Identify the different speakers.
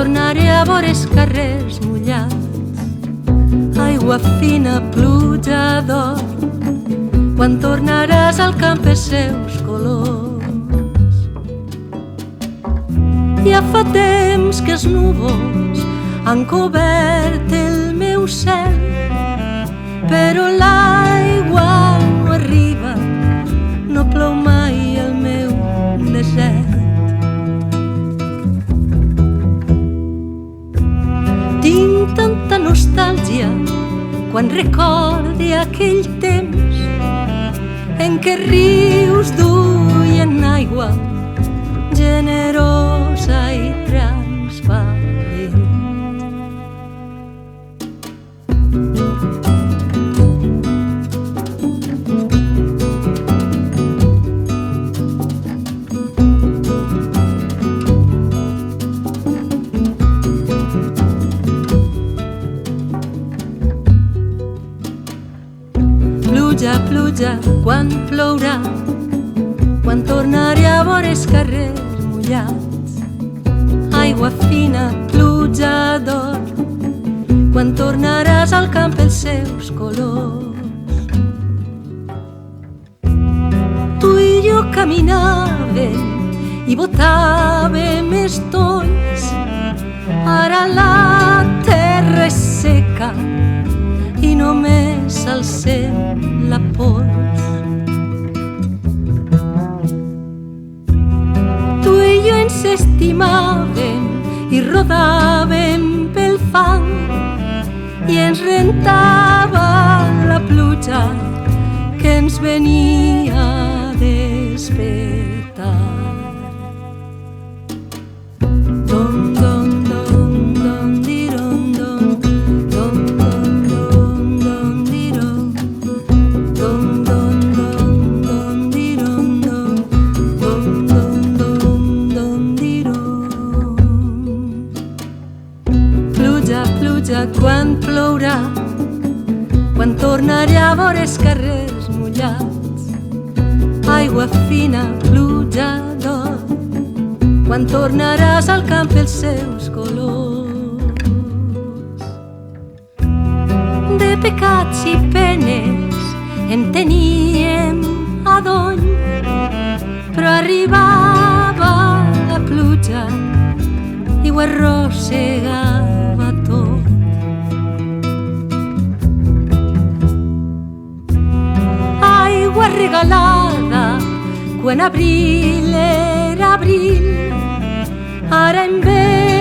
Speaker 1: tornaré a veure els carrers mullats, aigua fina, pluja d'or, quan tornaràs al camp els seus colors. Ja fa temps que els núvols han cobert el meu cel, però l'aigua no arriba, no plou mai al meu desert. Tinc tanta nostàlgia quan recordi aquell temps en què rius duien aigua generosa i transparent. Pluja, pluja, quan plourà, quan tornaré a veure els carrers mullats, aigua fina, pluja d'or, quan tornaràs al camp els seus colors. Tu i jo caminàvem i botàvem estolls, ara la terra és seca i només alcem la pols. Tu i jo ens estimàvem i rodàvem pel fang i ens rentava la pluja que ens venia a despertar. Quan plourà, quan tornaré a veure els carrers mullats, aigua fina, pluja d'or, quan tornaràs al camp els seus colors. De pecats i penes en teníem adony, però arribava la pluja i ho arrossegava tot. Aigua regalada quan abril era abril, ara en ve